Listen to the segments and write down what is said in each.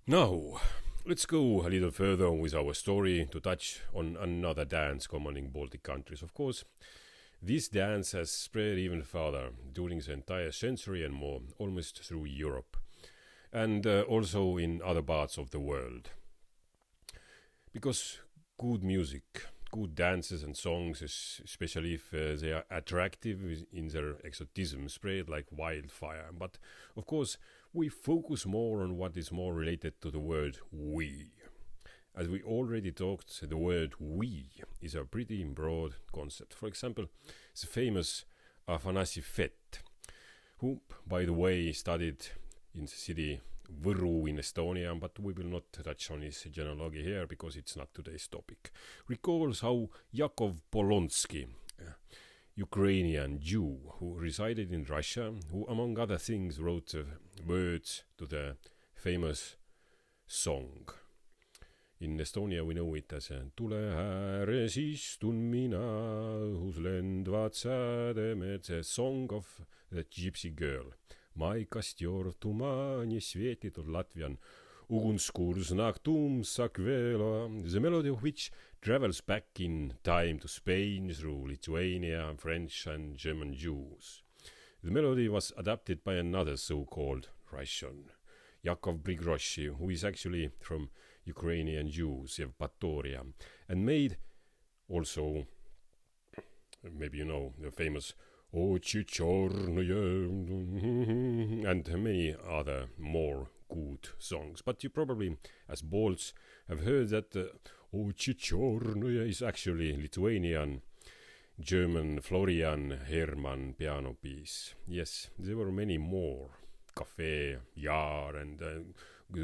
Now, let's go a little further with our story to touch on another dance common in Baltic countries. Of course, this dance has spread even further during the entire century and more, almost through Europe, and also in other parts of the world. Because good music, good dances and songs, especially if they are attractive in their exotism, spread like wildfire. But of course, we focus more on what is more related to the word we. As we already talked, the word we is a pretty broad concept. For example, the famous Afanasi Fett, who, by the way, studied in the city Võru in Estonia, but we will not touch on his genealogy here because it's not today's topic, recalls how Yakov Polonsky, Ukrainian Jew who resided in Russia, who among other things wrote the words to the famous song. In Estonia we know it as Tule ääres istun mina, õhus lendvad sädemed, the song of the gypsy girl. Mai kastjor tumani svietitud Latvian Ugunskursnak tumsak velo, the melody of which travels back in time to Spain through Lithuania, French and German Jews. The melody was adapted by another so-called Russian, Yakov Brigroshi, who is actually from Ukrainian Jews, Yevpatoria, and made also, maybe you know, the famous Ochi Chornoye and many other more good songs. But you probably, as Balts, have heard that Ochi Chornoye is actually Lithuanian, German Florian Hermann piano piece. Yes, there were many more, Cafe, Jaar, and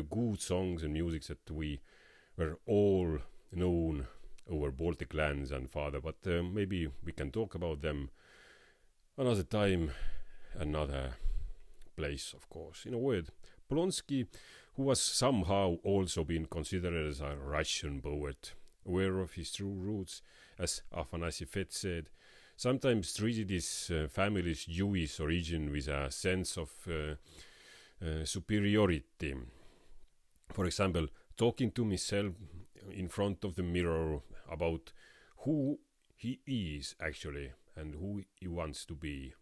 good songs and music that we were all known over Baltic lands and farther. But maybe we can talk about them another time, another place, of course. In a word, Polonsky, who was somehow also been considered as a Russian poet, aware of his true roots, as Afanasi Fett said, sometimes treated his family's Jewish origin with a sense of superiority. For example, talking to himself in front of the mirror about who he is actually and who he wants to be,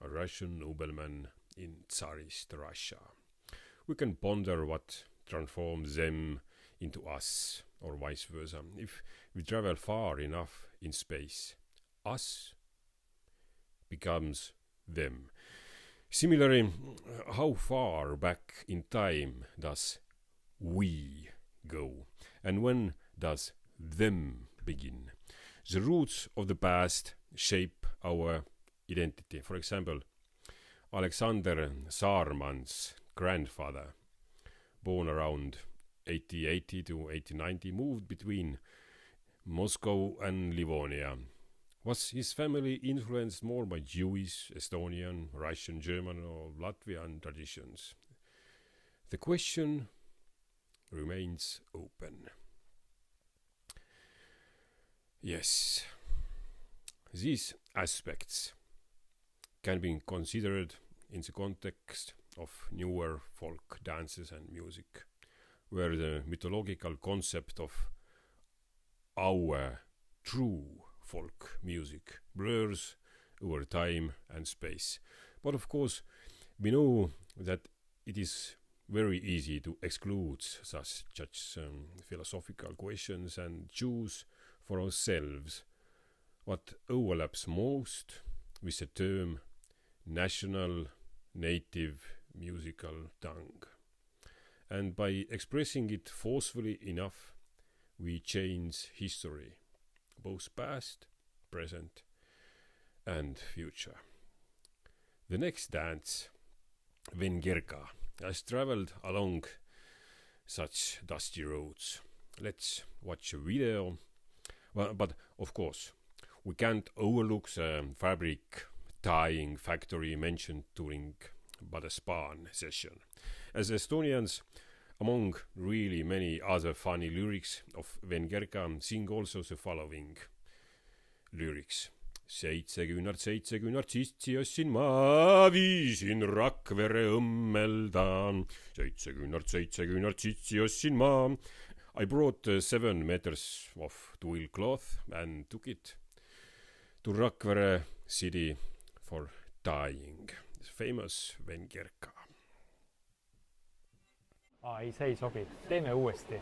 a Russian nobleman in Tsarist Russia. We can ponder what transforms them into us, or vice versa. If we travel far enough in space, us becomes them. Similarly, how far back in time does we go? And when does them begin? The roots of the past shape our identity. For example, Alexander Saarman's grandfather, born around 1880 to 1890, moved between Moscow and Livonia. Was his family influenced more by Jewish, Estonian, Russian, German or Latvian traditions? The question remains open. Yes, these aspects can be considered in the context of newer folk dances and music, where the mythological concept of our true folk music blurs over time and space. But of course, we know that it is very easy to exclude such philosophical questions and choose for ourselves what overlaps most with the term national native musical tongue. And by expressing it forcefully enough, we change history, both past, present, and future. The next dance, Vengerka, has traveled along such dusty roads. Let's watch a video. Well, but of course, we can't overlook the fabric tying factory mentioned during Badaspan session. As Estonians, among really many other funny lyrics of Vengerka, sing also the following lyrics. 7 küünart sitsi ostsin ma, viisin Rakvere õmmelda. 7 küünart sitsi ostsin ma. I brought 7 meters of twill cloth and took it to Rakvere city for dyeing. Famous Vengerka. Ei, see ei sobi. Teeme uuesti.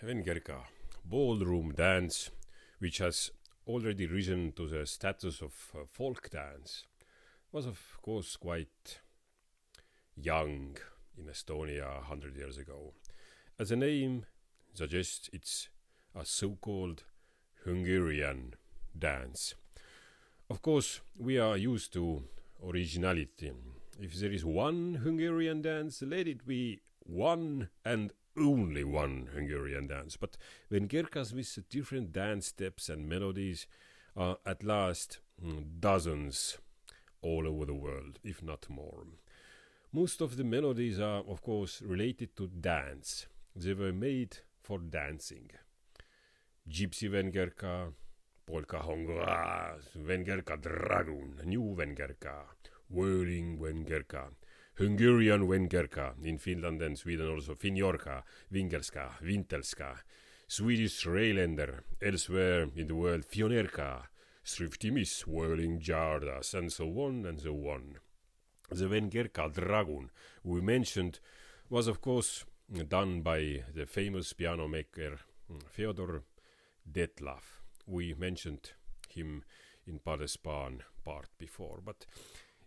Vengerka, ballroom dance, which has already risen to the status of folk dance, was of course quite young in Estonia 100 years ago. As the name suggests, it's a so-called Hungarian dance. Of course, we are used to originality. If there is one Hungarian dance, let it be one and only one Hungarian dance. But Vengerkas with different dance steps and melodies are at last dozens all over the world, if not more. Most of the melodies are, of course, related to dance. They were made for dancing. Gypsy Vengerka, Polka Hongra, Vengerka Dragoon, New Vengerka, Whirling Vengerka, Hungarian Vengerka, in Finland and Sweden also Finjorka, Vingerska, Vintelska, Swedish Reiländer, elsewhere in the world Fionerka, Sriftimis, Whirling Jardas, and so on and so on. The Vengerka Dragoon we mentioned was of course done by the famous piano maker Fyodor Detlav. We mentioned him in Padespan part before, but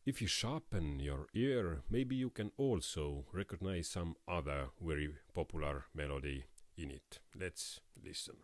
if you sharpen your ear, maybe you can also recognize some other very popular melody in it. Let's listen.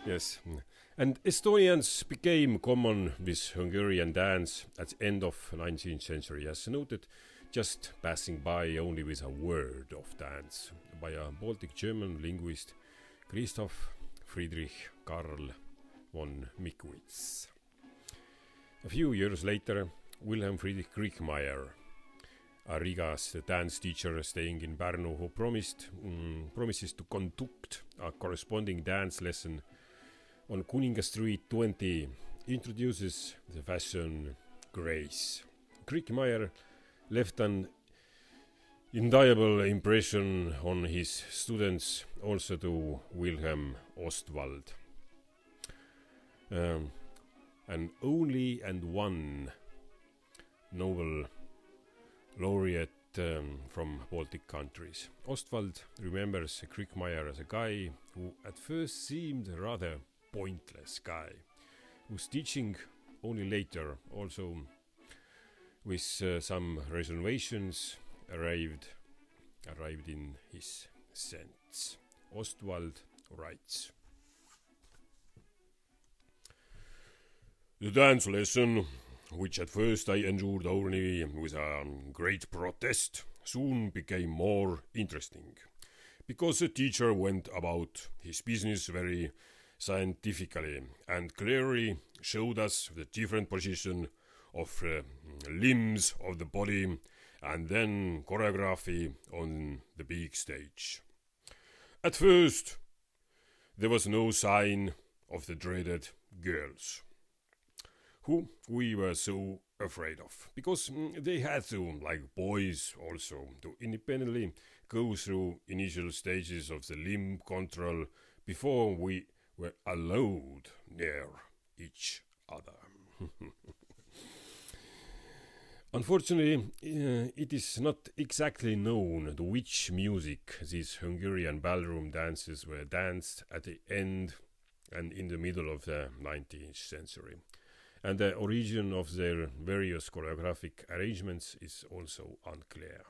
Yes, and Estonians became common with Hungarian dance at the end of 19th century, as noted, just passing by only with a word of dance by a Baltic German linguist Christoph Friedrich Karl von Mickwitz. A few years later, Wilhelm Friedrich Kriegmeier, a Riga's dance teacher staying in Pärnu, who promises to conduct a corresponding dance lesson on Kuninga Street 20, introduces the fashion grace. Kriegmeier left an indelible impression on his students, also to Wilhelm Ostwald. And only and one Nobel laureate from Baltic countries. Ostwald remembers Krikmayer as a guy who at first seemed a rather pointless guy, whose teaching only later, also with some reservations, arrived in his sense. Ostwald writes: "The dance lesson, which at first I endured only with a great protest, soon became more interesting, because the teacher went about his business very scientifically and clearly showed us the different position of limbs of the body and then choreography on the big stage. At first, there was no sign of the dreaded girls, who we were so afraid of, because they had to, like boys also, to independently go through initial stages of the limb control before we were allowed near each other." Unfortunately, it is not exactly known to which music these Hungarian ballroom dances were danced at the end and in the middle of the 19th century. And the origin of their various choreographic arrangements is also unclear.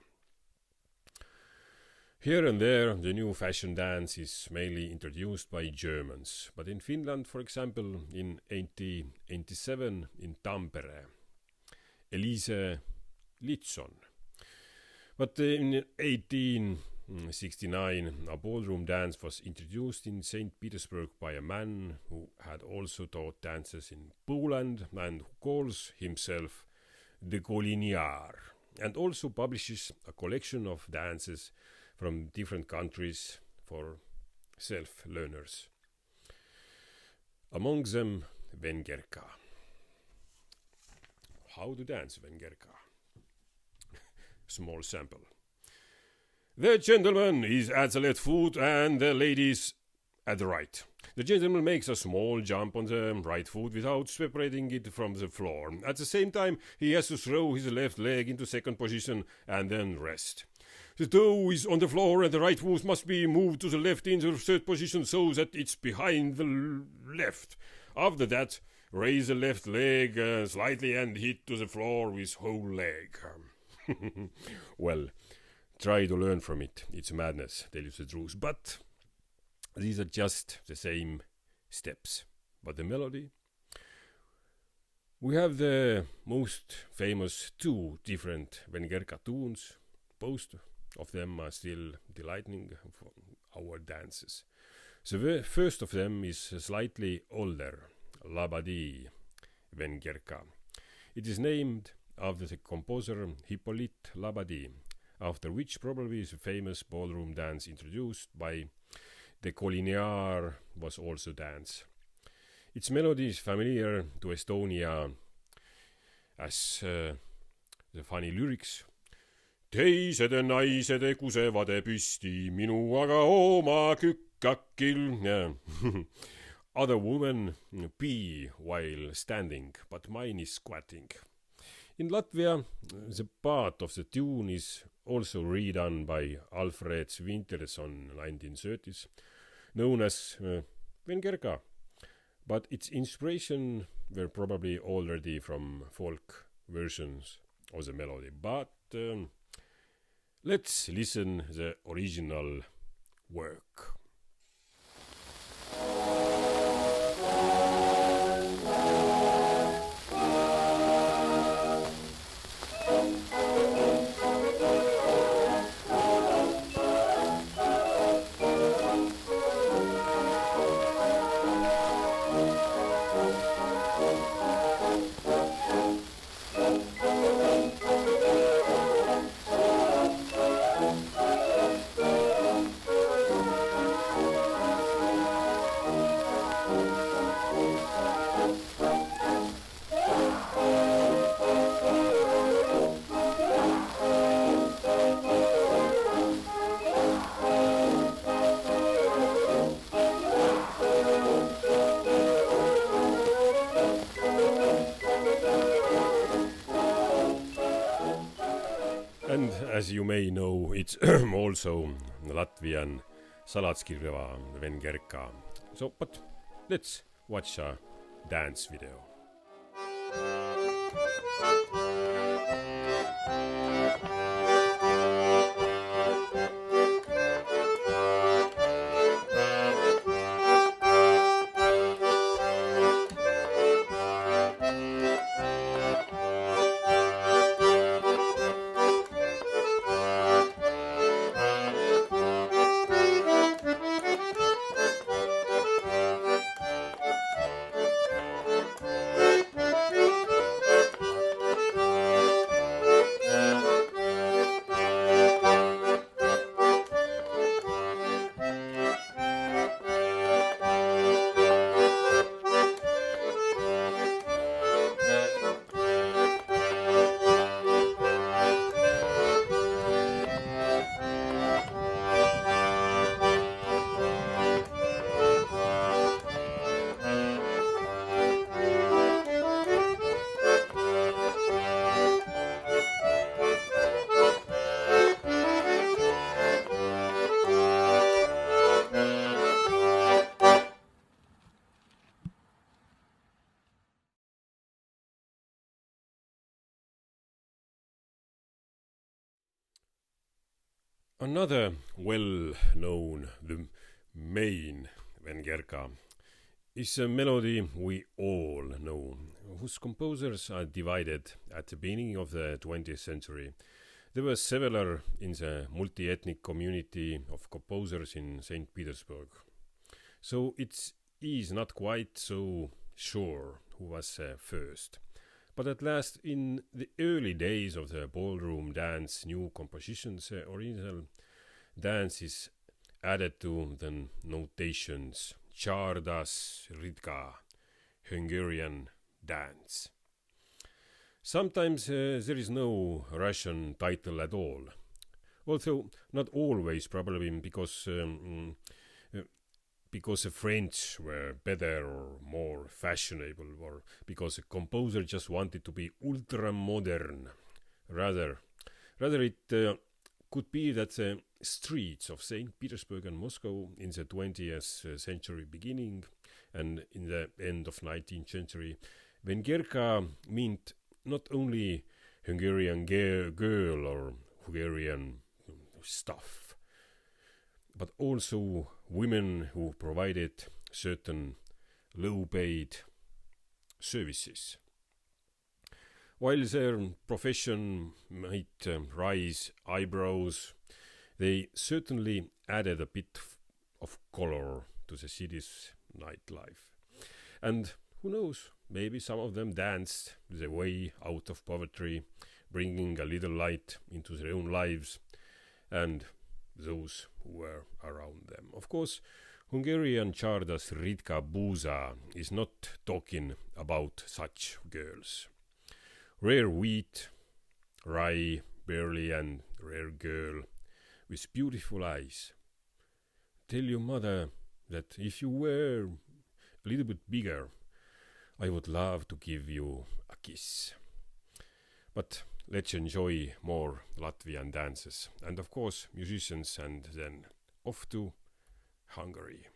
Here and there, the new fashion dance is mainly introduced by Germans, but in Finland, for example, in 1887 in Tampere, Elise Litson. But in 1869, a ballroom dance was introduced in St. Petersburg by a man who had also taught dances in Poland and who calls himself the Coliniar, and also publishes a collection of dances from different countries for self-learners. Among them, Vengerka. How to dance Vengerka? Small sample. The gentleman is at the left foot and the ladies at the right. The gentleman makes a small jump on the right foot without separating it from the floor. At the same time, he has to throw his left leg into second position and then rest. The toe is on the floor and the right foot must be moved to the left in the third position so that it's behind the left. After that, raise the left leg slightly and hit to the floor with whole leg. Well, try to learn from it. It's madness, tell you the truth. But these are just the same steps. But the melody? We have the most famous two different Vengerka tunes. Both of them are still delighting for our dances. The first of them is slightly older, Labadie Vengerka. It is named after the composer Hippolyte Labadie, after which probably the famous ballroom dance introduced by the Coliniar was also danced. Its melody is familiar to Estonia as the funny lyrics. Teised naised kusevad püsti, minu aga oma kükkakil. Other women pee while standing, but mine is squatting. In Latvia, the part of the tune is also redone by Alfred Winterson in 1930s, known as Vengerka, but its inspiration were probably already from folk versions of the melody. But let's listen the original work. you may know, it's also Latvian sadaļā vengerka. So, but let's watch a dance video. Another well-known, the main vengerka, is a melody we all know, whose composers are divided at the beginning of the 20th century. There were several in the multi-ethnic community of composers in St. Petersburg. So it is not quite so sure who was first. But at last, in the early days of the ballroom dance, new compositions, original dance is added to the notations. Csárdas, Ridka, Hungarian dance. Sometimes there is no Russian title at all. Although not always, probably because the French were better or more fashionable, or because the composer just wanted to be ultra-modern. Rather it could be that the streets of St. Petersburg and Moscow in the 20th century beginning and in the end of 19th century, vengerka meant not only Hungarian girl or Hungarian stuff, but also women who provided certain low-paid services. While their profession might raise eyebrows, they certainly added a bit of color to the city's nightlife. And who knows, maybe some of them danced their way out of poverty, bringing a little light into their own lives and those who were around them. Of course, Hungarian Csárdas Ridka Búza is not talking about such girls. Rare wheat, rye, barley and rare girl with beautiful eyes. Tell your mother that if you were a little bit bigger, I would love to give you a kiss. But let's enjoy more Latvian dances and of course musicians, and then off to Hungary.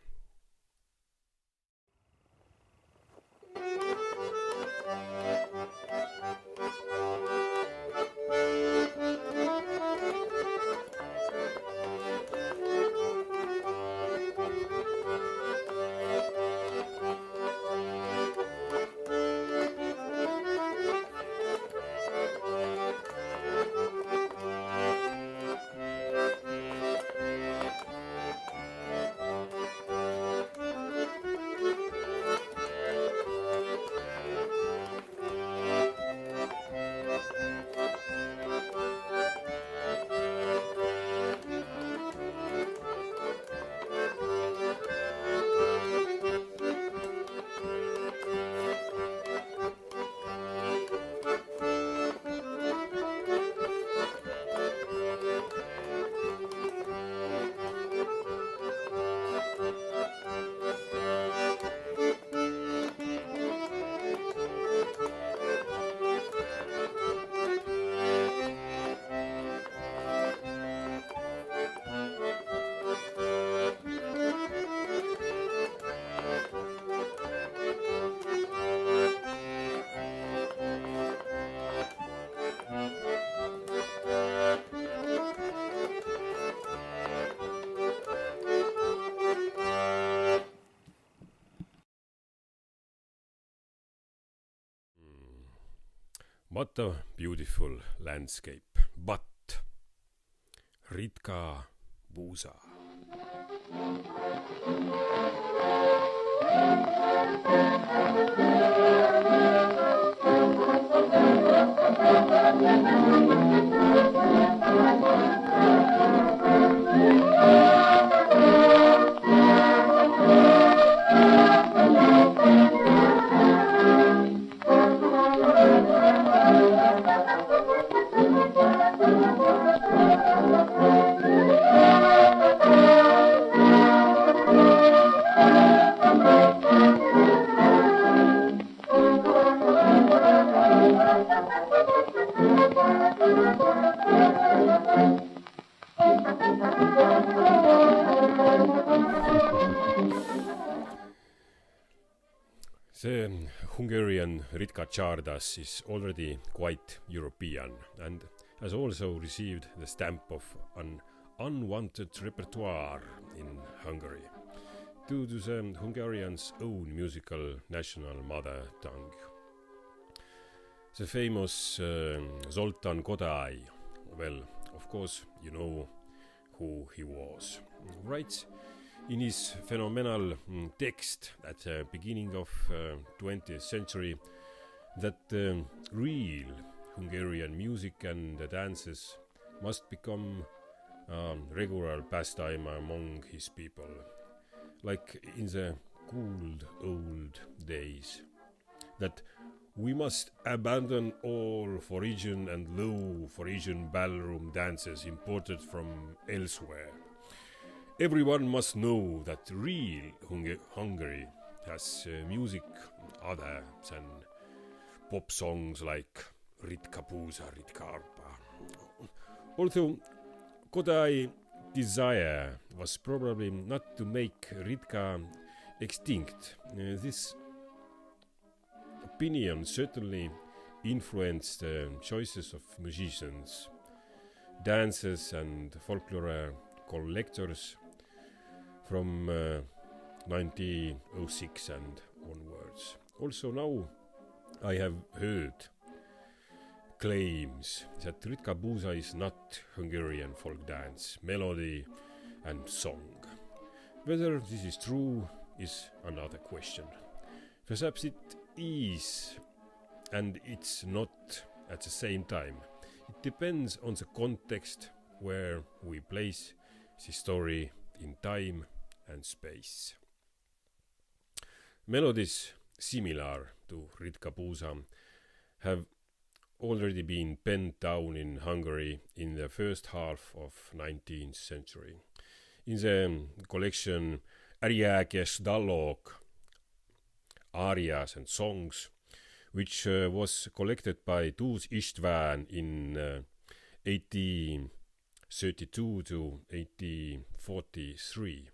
What a beautiful landscape. But Ritka Buusa. The Hungarian Ritka Csárdas is already quite European and has also received the stamp of an unwanted repertoire in Hungary due to the Hungarians' own musical national mother tongue. The famous Zoltán Kodály, well, of course, you know who he was, writes in his phenomenal text at the beginning of 20th century that real Hungarian music and the dances must become regular pastime among his people, like in the good old days, that we must abandon all foreign and low foreign ballroom dances imported from elsewhere. Everyone must know that real Hungary has music other than pop songs like Ritka Buusa, Ritka Arpa. Although Kodály's desire was probably not to make Ritka extinct, this opinion certainly influenced the choices of musicians, dancers and folklore collectors from 1906 and onwards. Also now I have heard claims that Ritka Buusa is not Hungarian folk dance, melody and song. Whether this is true is another question. Perhaps it is and it's not at the same time. It depends on the context where we place the story in time and space. Melodies similar to Ritka Buusa have already been penned down in Hungary in the first half of 19th century. In the collection Vairāk dalok, arias and songs, which was collected by Tuus István in 1832 to 1843.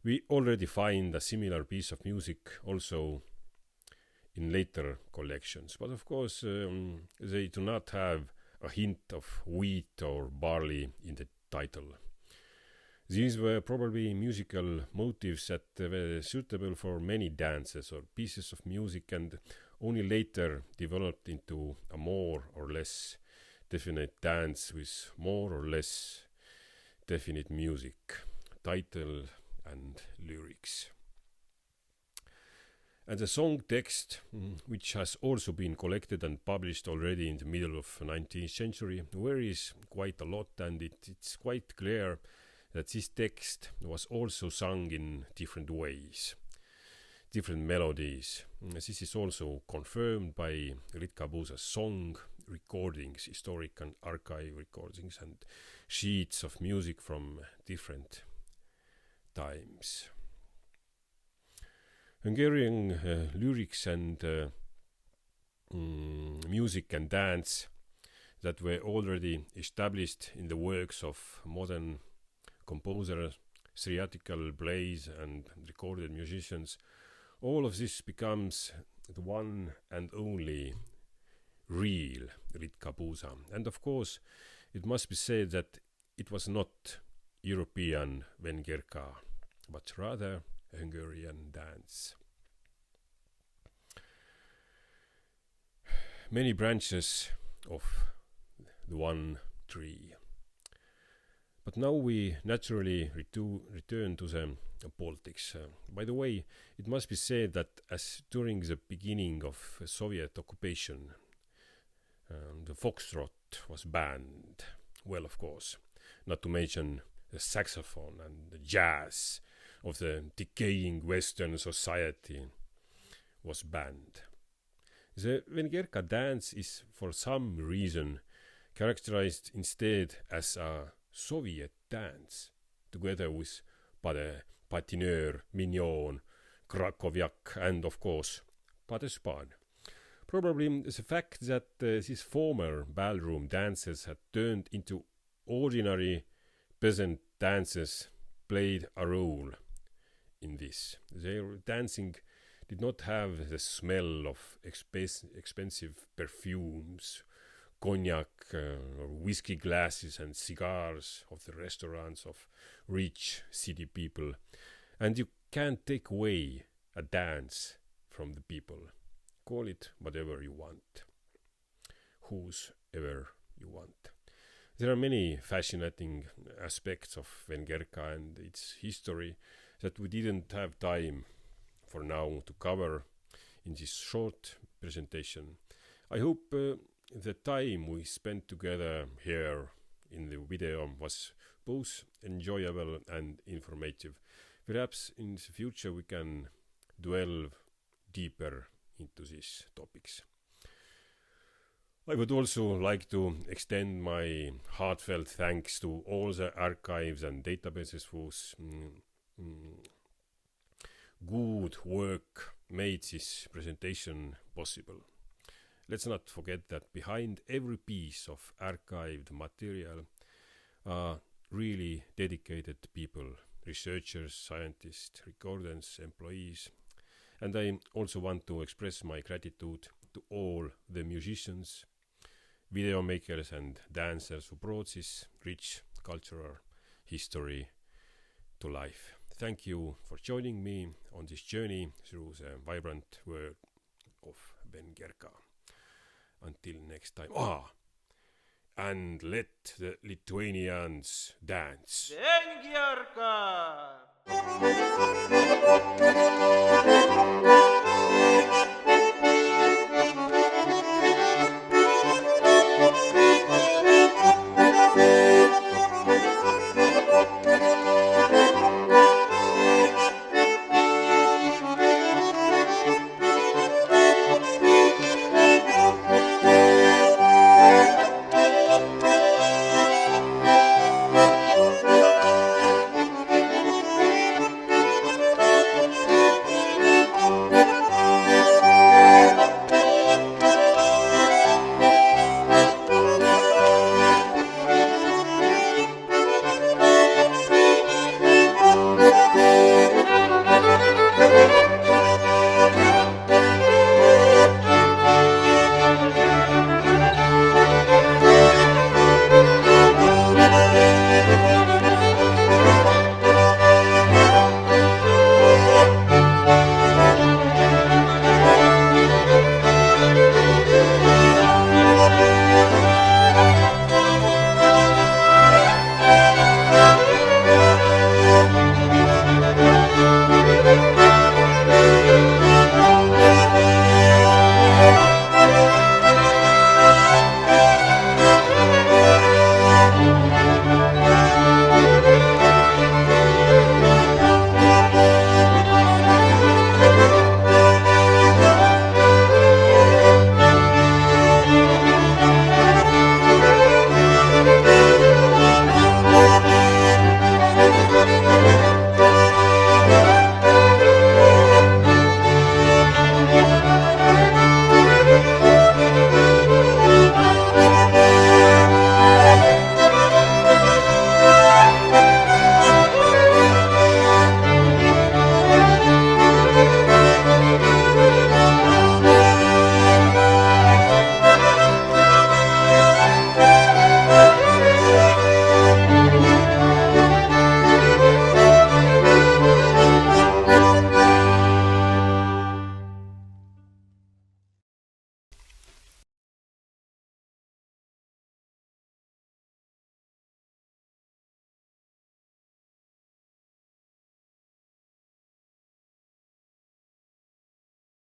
We already find a similar piece of music also in later collections, but of course they do not have a hint of wheat or barley in the title. These were probably musical motives that were suitable for many dances or pieces of music and only later developed into a more or less definite dance with more or less definite music, title and lyrics. And the song text, which has also been collected and published already in the middle of 19th century, varies quite a lot, and it's quite clear that this text was also sung in different ways, different melodies. This is also confirmed by Ritka Buusa's song recordings, historic and archive recordings, and sheets of music from different times. Hungarian lyrics and music and dance that were already established in the works of modern composers, theatrical plays and recorded musicians, all of this becomes the one and only real Ritka Buusa. And of course, it must be said that it was not European vengerka, but rather a Hungarian dance. many branches of the one tree. But now we naturally return to the Baltics. By the way, it must be said that as during the beginning of Soviet occupation, the foxtrot was banned. Well, of course, not to mention the saxophone and the jazz of the decaying Western society was banned. The Vengerka dance is for some reason characterized instead as a Soviet dance, together with patineur, mignon, krakowiak and of course padespan. Probably the fact that these former ballroom dances had turned into ordinary peasant dances played a role in this. Their dancing did not have the smell of expensive perfumes, cognac or whiskey glasses and cigars of the restaurants of rich city people. And you can't take away a dance from the people. Call it whatever you want, whosever you want. There are many fascinating aspects of Vengerka and its history that we didn't have time for now to cover in this short presentation. I hope the time we spent together here in the video was both enjoyable and informative. Perhaps in the future we can delve deeper into these topics. I would also like to extend my heartfelt thanks to all the archives and databases whose good work made this presentation possible. Let's not forget that behind every piece of archived material are really dedicated people, researchers, scientists, recorders, employees. And I also want to express my gratitude to all the musicians, video makers and dancers who brought this rich cultural history to life. Thank you for joining me on this journey through the vibrant world of Vengerka. Until next time. And let the Lithuanians dance. Vengerka!